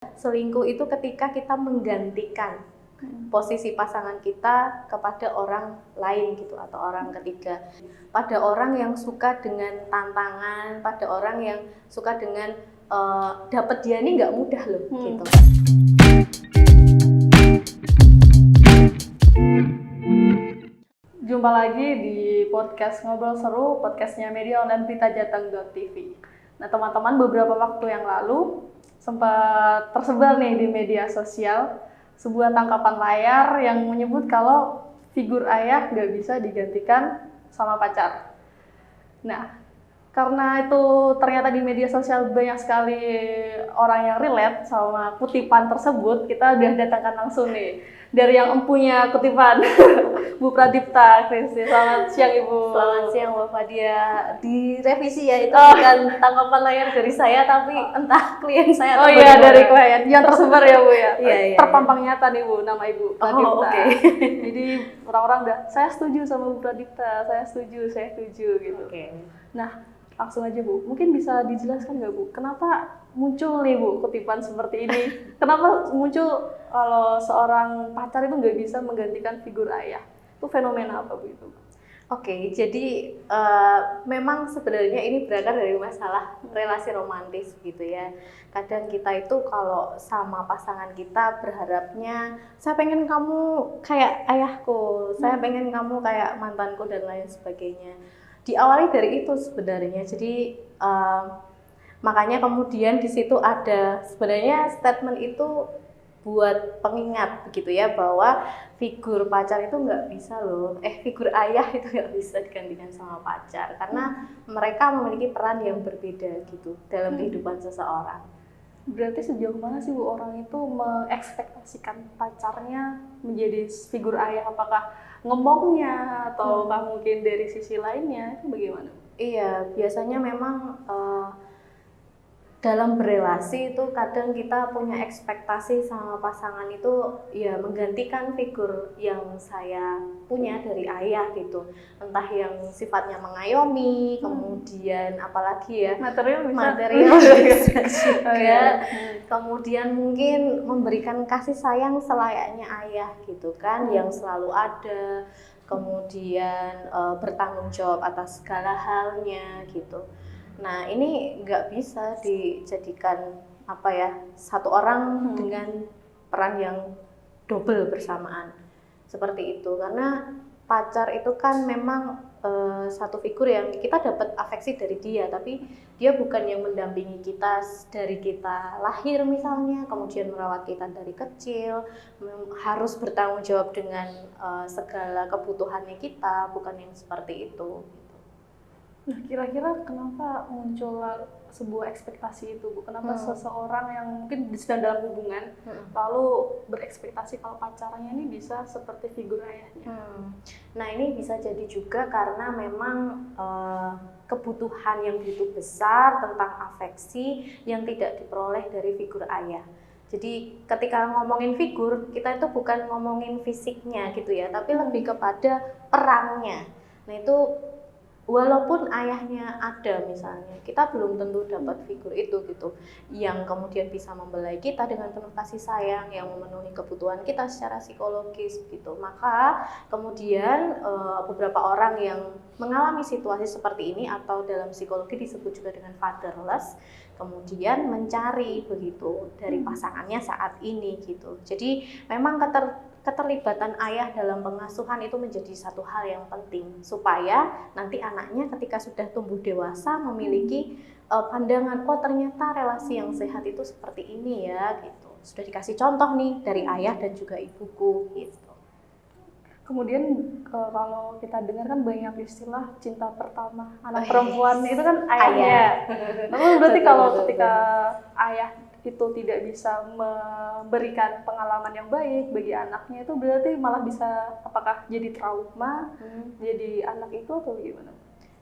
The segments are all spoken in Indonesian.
Selingkuh itu ketika kita menggantikan posisi pasangan kita kepada orang lain gitu atau orang ketiga. Pada orang yang suka dengan tantangan, pada orang yang suka dengan dapat dia ini nggak mudah loh gitu. Jumpa lagi di podcast Ngobrol Seru, podcastnya Media Online Berita Jateng.tv. Nah teman-teman, beberapa waktu yang lalu sempat tersebar nih di media sosial sebuah tangkapan layar yang menyebut kalau figur ayah nggak bisa digantikan sama pacar. Nah, karena itu ternyata di media sosial banyak sekali orang yang relate sama kutipan tersebut, kita udah datangkan langsung nih dari yang empunya kutipan, Bu Pradipta Kristi. Selamat siang Ibu. Selamat siang Bapak dia. Direvisi ya, itu bukan tangkapan layar dari saya tapi entah klien saya. Oh iya, dari klien yang tersebar ya Bu ya. Iya. Terpampang nyata nih Bu, nama Ibu Pradipta. Oh, oke. Jadi orang-orang udah, saya setuju sama Bu Pradipta, saya setuju gitu. Oke. Nah, langsung aja Bu, mungkin bisa dijelaskan nggak Bu, kenapa muncul nih Bu kutipan seperti ini? Kenapa muncul kalau seorang pacar itu nggak bisa menggantikan figur ayah? Itu fenomena apa Bu itu? Oke, jadi memang sebenarnya ini berakar dari masalah relasi romantis gitu ya. Kadang kita itu kalau sama pasangan kita berharapnya, saya pengen kamu kayak ayahku, saya pengen kamu kayak mantanku dan lain sebagainya. Diawali dari itu sebenarnya. Jadi makanya kemudian di situ ada sebenarnya statement itu buat pengingat begitu ya, bahwa figur pacar itu nggak bisa loh, figur ayah itu nggak bisa digantikan sama pacar karena mereka memiliki peran yang berbeda gitu dalam kehidupan seseorang. Berarti sejauh mana sih Bu orang itu mengekspektasikan pacarnya menjadi figur ayah? Apakah ngomongnya ataukah mungkin dari sisi lainnya? Itu bagaimana? Iya, biasanya memang dalam berelasi itu kadang kita punya ekspektasi sama pasangan itu ya menggantikan figur yang saya punya dari ayah gitu, entah yang sifatnya mengayomi, kemudian apalagi ya material bisa juga, kemudian mungkin memberikan kasih sayang selayaknya ayah gitu kan, yang selalu ada, kemudian bertanggung jawab atas segala halnya gitu. Nah, ini nggak bisa dijadikan satu orang dengan peran yang double bersamaan seperti itu, karena pacar itu kan memang satu figur yang kita dapat afeksi dari dia, tapi dia bukan yang mendampingi kita dari kita lahir misalnya, kemudian merawat kita dari kecil, harus bertanggung jawab dengan segala kebutuhannya kita, bukan yang seperti itu. Nah, kira-kira kenapa muncul sebuah ekspektasi itu Bu? Kenapa seseorang yang mungkin sedang dalam hubungan lalu berekspektasi kalau pacarnya ini bisa seperti figur ayahnya? Nah, ini bisa jadi juga karena memang kebutuhan yang begitu besar tentang afeksi yang tidak diperoleh dari figur ayah. Jadi ketika ngomongin figur, kita itu bukan ngomongin fisiknya gitu ya, tapi lebih kepada perannya. Nah, itu walaupun ayahnya ada misalnya, kita belum tentu dapat figur itu gitu, yang kemudian bisa membelai kita dengan penuh kasih sayang, yang memenuhi kebutuhan kita secara psikologis gitu. Maka kemudian beberapa orang yang mengalami situasi seperti ini, atau dalam psikologi disebut juga dengan fatherless, kemudian mencari begitu dari pasangannya saat ini gitu. Jadi memang keterlibatan ayah dalam pengasuhan itu menjadi satu hal yang penting supaya nanti anaknya ketika sudah tumbuh dewasa memiliki pandangan, oh ternyata relasi yang sehat itu seperti ini ya gitu. Sudah dikasih contoh nih dari ayah dan juga ibuku gitu. Kemudian kalau kita dengar kan banyak istilah cinta pertama anak perempuan itu kan ayahnya. Lalu berarti kalau ketika ayah itu tidak bisa memberikan pengalaman yang baik bagi anaknya, itu berarti malah bisa apakah jadi trauma jadi anak itu atau gimana?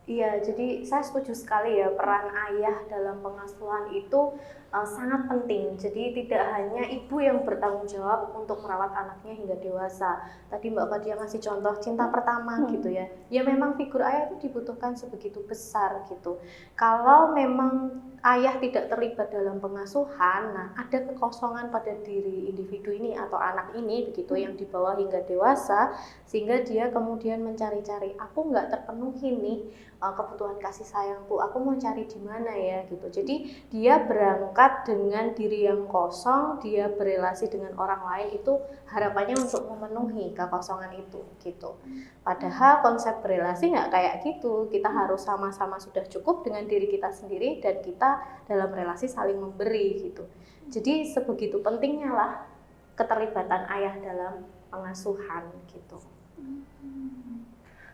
Iya, jadi saya setuju sekali ya, peran ayah dalam pengasuhan itu sangat penting. Jadi tidak hanya ibu yang bertanggung jawab untuk merawat anaknya hingga dewasa. Tadi Mbak Fadia ngasih contoh cinta pertama gitu ya. Ya memang figur ayah itu dibutuhkan sebegitu besar gitu. Kalau memang ayah tidak terlibat dalam pengasuhan, nah ada kekosongan pada diri individu ini atau anak ini begitu yang dibawa hingga dewasa, sehingga dia kemudian mencari-cari, aku nggak terpenuhi nih kebutuhan kasih sayangku, aku mau cari di mana ya gitu. Jadi dia berangkat dengan diri yang kosong, dia berelasi dengan orang lain itu harapannya untuk memenuhi kekosongan itu gitu. Padahal konsep berelasi nggak kayak gitu, kita harus sama-sama sudah cukup dengan diri kita sendiri dan kita dalam relasi saling memberi gitu. Jadi sebegitu pentingnya lah keterlibatan ayah dalam pengasuhan gitu.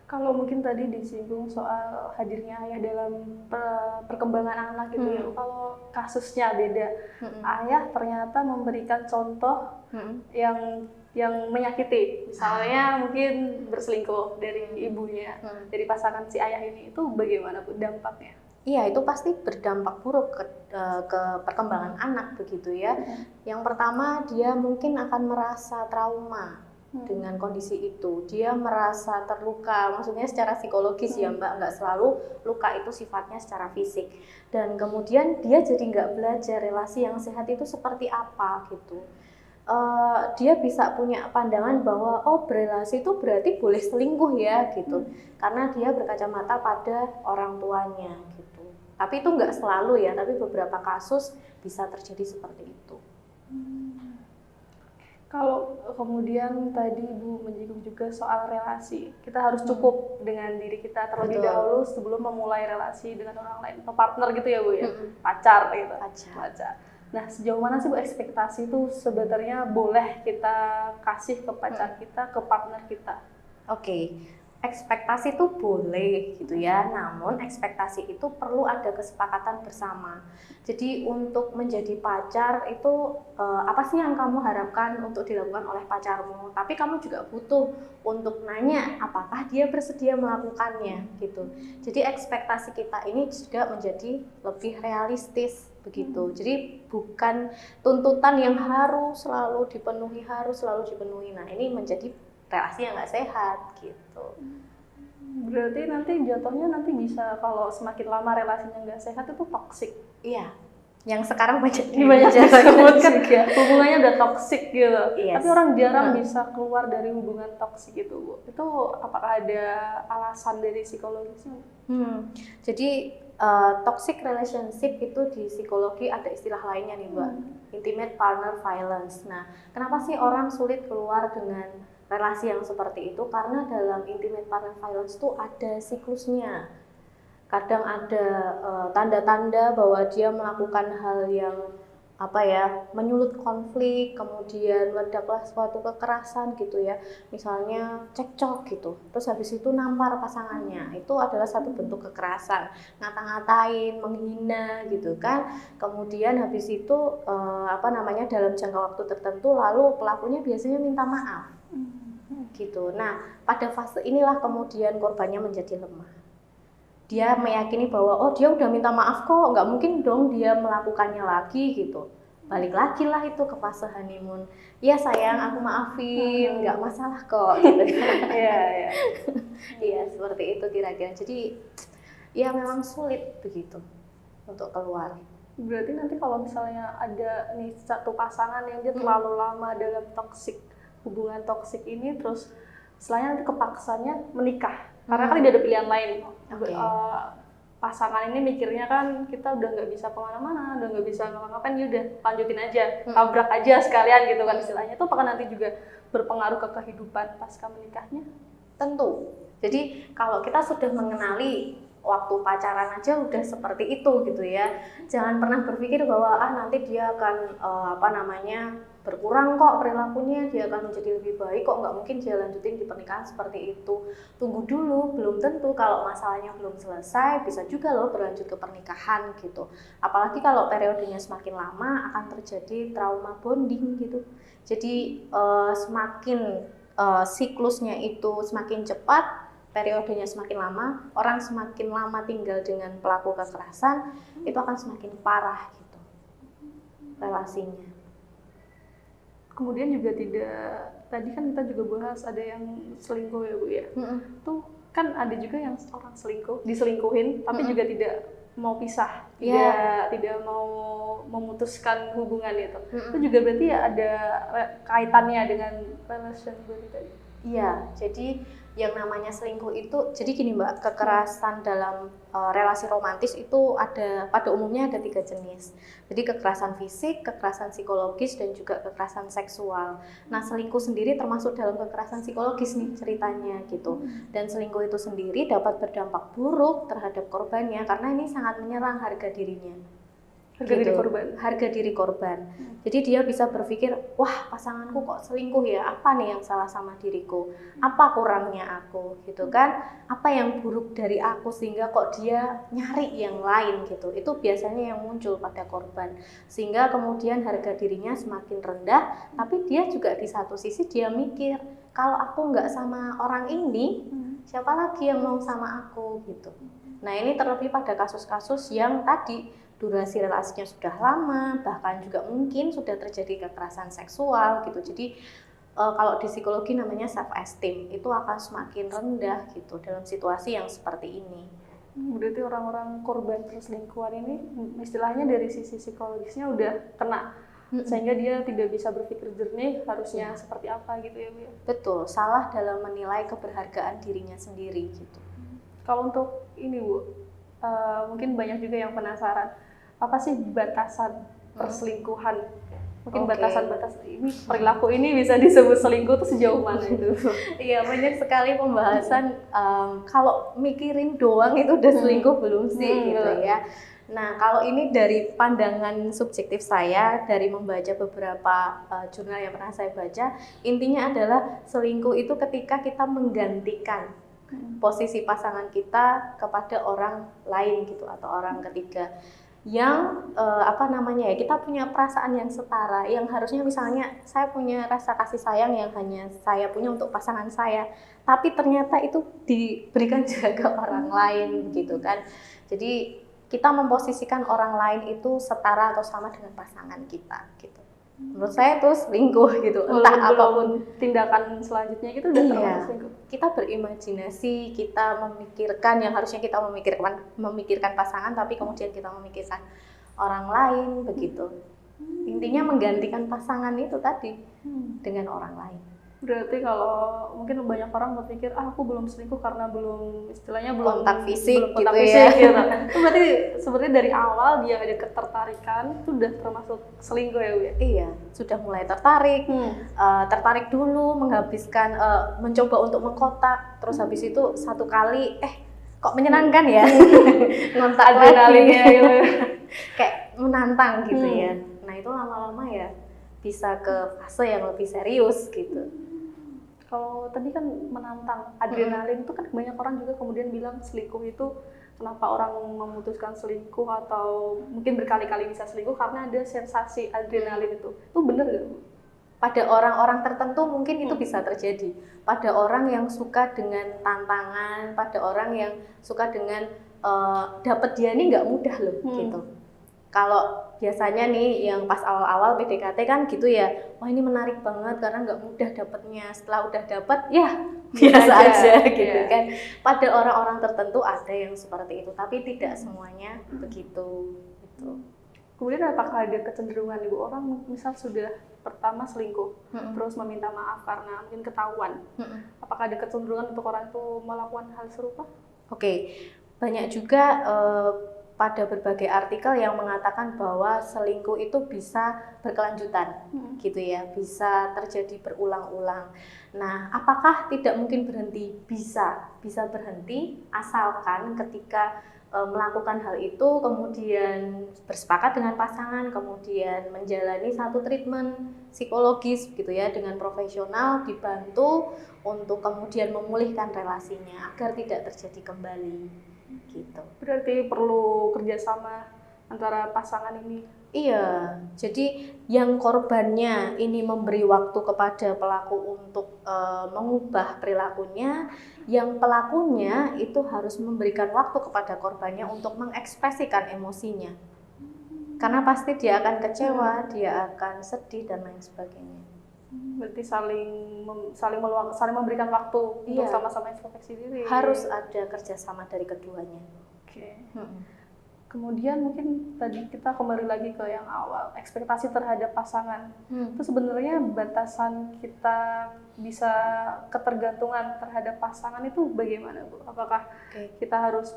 Kalau mungkin tadi disinggung soal hadirnya ayah dalam perkembangan anak gitu ya. Kalau kasusnya beda, ayah ternyata memberikan contoh yang menyakiti, misalnya mungkin berselingkuh dari ibunya, dari pasangan si ayah ini, itu bagaimana Bu dampaknya? Iya, itu pasti berdampak buruk ke perkembangan anak begitu ya. Yang pertama, dia mungkin akan merasa trauma dengan kondisi itu. Dia merasa terluka, maksudnya secara psikologis ya Mbak, nggak selalu luka itu sifatnya secara fisik. Dan kemudian dia jadi nggak belajar relasi yang sehat itu seperti apa gitu. Dia bisa punya pandangan bahwa oh berelasi itu berarti boleh selingkuh ya gitu, karena dia berkacamata pada orang tuanya gitu. Tapi itu nggak selalu ya, tapi beberapa kasus bisa terjadi seperti itu. Kalau kemudian tadi Ibu menyinggung juga soal relasi, kita harus cukup dengan diri kita terlebih dahulu sebelum memulai relasi dengan orang lain atau partner gitu ya Bu ya, pacar gitu. Pacar. Nah, sejauh mana sih Bu ekspektasi itu sebenarnya boleh kita kasih ke pacar kita, ke partner kita? Oke, ekspektasi itu boleh gitu ya, namun ekspektasi itu perlu ada kesepakatan bersama. Jadi untuk menjadi pacar itu apa sih yang kamu harapkan untuk dilakukan oleh pacarmu? Tapi kamu juga butuh untuk nanya apakah dia bersedia melakukannya gitu. Jadi ekspektasi kita ini juga menjadi lebih realistis begitu. Jadi bukan tuntutan yang harus selalu dipenuhi, Nah, ini menjadi relasi yang nggak sehat gitu. Berarti nanti jatuhnya bisa kalau semakin lama relasinya nggak sehat itu toksik. Iya, yang sekarang banyak disebut kan hubungannya udah toksik gitu. Yes. Tapi orang jarang bisa keluar dari hubungan toksik itu Bu. Itu apakah ada alasan dari psikologisnya? Jadi toxic relationship itu di psikologi ada istilah lainnya nih Mbak, intimate partner violence. Nah, kenapa sih orang sulit keluar dengan relasi yang seperti itu? Karena dalam intimate partner violence itu ada siklusnya. Kadang ada tanda-tanda bahwa dia melakukan hal yang menyulut konflik, kemudian meledaklah suatu kekerasan gitu ya, misalnya cekcok gitu, terus habis itu nampar pasangannya, itu adalah satu bentuk kekerasan, ngata-ngatain, menghina gitu kan, kemudian habis itu dalam jangka waktu tertentu lalu pelakunya biasanya minta maaf gitu. Nah, pada fase inilah kemudian korbannya menjadi lemah. Dia meyakini bahwa oh dia udah minta maaf kok, nggak mungkin dong dia melakukannya lagi gitu. Balik lagi lah itu ke fase honeymoon. Iya sayang, aku maafin, nggak masalah kok gitu. Iya seperti itu kira-kira. Jadi ya memang sulit begitu untuk keluar. Berarti nanti kalau misalnya ada nih satu pasangan yang dia terlalu lama dalam hubungan toksik ini, terus setelahnya nanti kepaksanya menikah karena kan tidak ada pilihan lain. Pasangan ini mikirnya kan kita udah nggak bisa kemana-mana, udah nggak bisa ngapa-ngapain, ya udah lanjutin aja, tabrak aja sekalian gitu kan istilahnya. Itu apakah nanti juga berpengaruh ke kehidupan pasca menikahnya? Tentu. Jadi kalau kita sudah mengenali waktu pacaran aja udah seperti itu gitu ya, jangan pernah berpikir bahwa nanti dia akan berkurang kok perilakunya, dia akan menjadi lebih baik kok, nggak mungkin dia lanjutin di pernikahan seperti itu. Tunggu dulu, belum tentu, kalau masalahnya belum selesai bisa juga loh berlanjut ke pernikahan gitu. Apalagi kalau periodenya semakin lama akan terjadi trauma bonding gitu. Jadi semakin siklusnya itu semakin cepat, periodenya semakin lama, orang semakin lama tinggal dengan pelaku kekerasan, itu akan semakin parah gitu relasinya. Kemudian juga tadi kan kita juga bahas ada yang selingkuh ya Bu ya. Tuh kan ada juga yang orang diselingkuhin tapi juga tidak mau pisah, Iya. tidak mau memutuskan hubungan itu. Itu juga berarti ya ada kaitannya dengan relation berarti tadi. Iya, jadi yang namanya selingkuh itu, jadi gini Mbak, kekerasan dalam relasi romantis itu pada umumnya ada 3 jenis. Jadi kekerasan fisik, kekerasan psikologis, dan juga kekerasan seksual. Nah, selingkuh sendiri termasuk dalam kekerasan psikologis nih ceritanya gitu. Dan selingkuh itu sendiri dapat berdampak buruk terhadap korbannya karena ini sangat menyerang harga dirinya. Harga diri korban. Jadi dia bisa berpikir, wah pasanganku kok selingkuh ya, apa nih yang salah sama diriku, apa kurangnya aku gitu kan, apa yang buruk dari aku sehingga kok dia nyari yang lain gitu. Itu biasanya yang muncul pada korban, sehingga kemudian harga dirinya semakin rendah. Tapi dia juga di satu sisi dia mikir, kalau aku nggak sama orang ini, siapa lagi yang mau sama aku gitu. Nah, ini terlebih pada kasus-kasus yang tadi durasi relasinya sudah lama, bahkan juga mungkin sudah terjadi kekerasan seksual gitu. Jadi kalau di psikologi namanya self esteem, itu akan semakin rendah gitu dalam situasi yang seperti ini. Berarti orang-orang korban perselingkuhan ini istilahnya dari sisi psikologisnya udah kena, sehingga dia tidak bisa berpikir jernih harusnya seperti apa gitu ya Bu ya? Betul, salah dalam menilai keberhargaan dirinya sendiri gitu. Kalau untuk ini Bu, mungkin banyak juga yang penasaran, apa sih batasan perselingkuhan? Mungkin batasan-batasan ini, perilaku ini bisa disebut selingkuh tuh sejauh mana itu? Iya, banyak sekali pembahasan. Kalau mikirin doang itu udah selingkuh belum sih gitu ya. Nah, kalau ini dari pandangan subjektif saya, dari membaca beberapa jurnal yang pernah saya baca, intinya adalah selingkuh itu ketika kita menggantikan posisi pasangan kita kepada orang lain gitu, atau orang ketiga yang kita punya perasaan yang setara, yang harusnya misalnya saya punya rasa kasih sayang yang hanya saya punya untuk pasangan saya, tapi ternyata itu diberikan juga ke orang lain gitu kan. Jadi kita memposisikan orang lain itu setara atau sama dengan pasangan kita gitu. Menurut saya itu selingkuh gitu. Entah apapun tindakan selanjutnya itu udah termasuk selingkuh. Kita berimajinasi, kita memikirkan yang harusnya kita memikirkan pasangan, tapi kemudian kita memikirkan orang lain begitu. Intinya menggantikan pasangan itu tadi dengan orang lain. Berarti kalau mungkin banyak orang berpikir, aku belum selingkuh karena belum kontak fisik gitu. Itu berarti sebenarnya dari awal dia ada ketertarikan, itu udah termasuk selingkuh ya Bu ya? Iya, sudah mulai tertarik, tertarik dulu, menghabiskan, mencoba untuk mengkontak, terus habis itu satu kali, kok menyenangkan ya, ngontak adrenalinnya gitu. Kayak menantang gitu ya. Nah itu lama-lama ya bisa ke fase yang lebih serius gitu. Kalau tadi kan menantang, adrenalin itu kan banyak orang juga kemudian bilang selingkuh itu, kenapa orang memutuskan selingkuh atau mungkin berkali-kali bisa selingkuh karena ada sensasi adrenalin itu benar nggak Bu? Pada orang-orang tertentu mungkin itu bisa terjadi, pada orang yang suka dengan tantangan, pada orang yang suka dengan dapat dia ini nggak mudah loh gitu. Kalau biasanya nih yang pas awal-awal PDKT kan gitu ya, wah ini menarik banget karena nggak mudah dapetnya, setelah udah dapet ya biasa aja gitu kan. Pada orang-orang tertentu ada yang seperti itu, tapi tidak semuanya begitu gitu. Kemudian apakah ada kecenderungan Ibu orang misal sudah pertama selingkuh, terus meminta maaf karena mungkin ketahuan, apakah ada kecenderungan untuk orang itu melakukan hal serupa? Oke, banyak juga pada berbagai artikel yang mengatakan bahwa selingkuh itu bisa berkelanjutan gitu ya, bisa terjadi berulang-ulang. Nah, apakah tidak mungkin berhenti? Bisa berhenti asalkan ketika melakukan hal itu kemudian bersepakat dengan pasangan, kemudian menjalani satu treatment psikologis gitu ya dengan profesional, dibantu untuk kemudian memulihkan relasinya agar tidak terjadi kembali gitu. Berarti perlu kerjasama antara pasangan ini. Iya, jadi yang korbannya ini memberi waktu kepada pelaku untuk mengubah perilakunya, yang pelakunya itu harus memberikan waktu kepada korbannya untuk mengekspresikan emosinya. Karena pasti dia akan kecewa, dia akan sedih dan lain sebagainya. Berarti saling memberikan waktu untuk sama-sama introspeksi diri. Harus ada kerjasama dari keduanya. Oke. Kemudian mungkin tadi kita kembali lagi ke yang awal, ekspektasi terhadap pasangan. Itu sebenarnya batasan kita bisa ketergantungan terhadap pasangan itu bagaimana, Bu? Apakah kita harus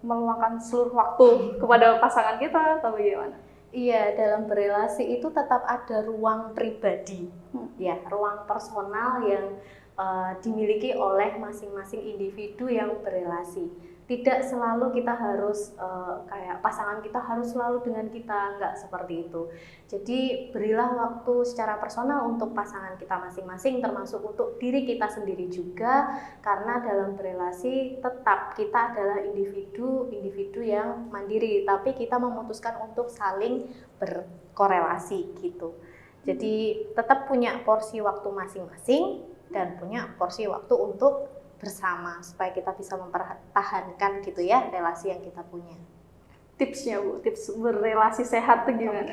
meluangkan seluruh waktu kepada pasangan kita atau bagaimana? Iya, dalam berelasi itu tetap ada ruang pribadi, ya, ruang personal yang dimiliki oleh masing-masing individu yang berelasi. Tidak selalu kita harus kayak pasangan kita harus selalu dengan kita, nggak seperti itu. Jadi berilah waktu secara personal untuk pasangan kita masing-masing, termasuk untuk diri kita sendiri juga, karena dalam berelasi tetap kita adalah individu yang mandiri, tapi kita memutuskan untuk saling berkorelasi gitu. Jadi tetap punya porsi waktu masing-masing dan punya porsi waktu untuk bersama supaya kita bisa mempertahankan gitu ya relasi yang kita punya. Tipsnya, Bu, tips berrelasi sehat tuh gimana?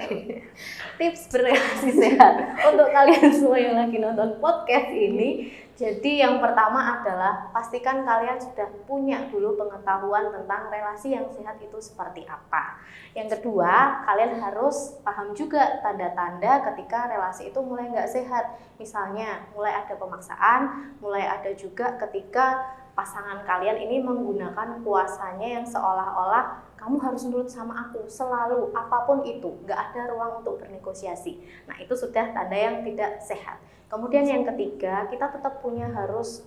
Tips berrelasi sehat untuk kalian semua yang lagi nonton podcast ini. Jadi yang pertama adalah pastikan kalian sudah punya dulu pengetahuan tentang relasi yang sehat itu seperti apa. Yang kedua, kalian harus paham juga tanda-tanda ketika relasi itu mulai nggak sehat. Misalnya mulai ada pemaksaan, mulai ada juga ketika pasangan kalian ini menggunakan kuasanya yang seolah-olah kamu harus nurut sama aku selalu, apapun itu, nggak ada ruang untuk bernegosiasi. Nah, itu sudah tanda yang tidak sehat. Kemudian yang ketiga, kita harus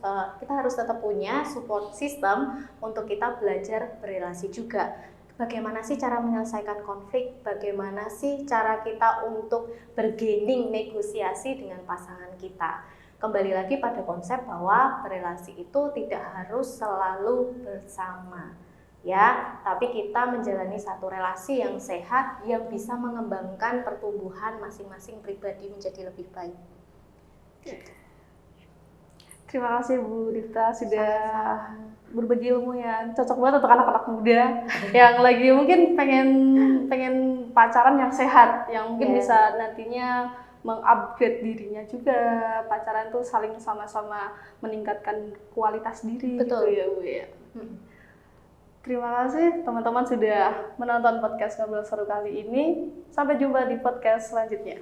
tetap punya support system untuk kita belajar berelasi juga. Bagaimana sih cara menyelesaikan konflik? Bagaimana sih cara kita untuk bergaining negosiasi dengan pasangan kita? Kembali lagi pada konsep bahwa berelasi itu tidak harus selalu bersama. Ya, tapi kita menjalani satu relasi yang sehat yang bisa mengembangkan pertumbuhan masing-masing pribadi menjadi lebih baik. Terima kasih Bu Rifta sudah berbagi ilmu yang cocok banget untuk anak-anak muda yang lagi mungkin pengen pacaran yang sehat, yang mungkin bisa nantinya mengupgrade dirinya juga. Pacaran tuh saling sama-sama meningkatkan kualitas diri. Betul. Gitu ya Bu ya. Terima kasih teman-teman sudah menonton podcast Ngobrol Seru kali ini. Sampai jumpa di podcast selanjutnya.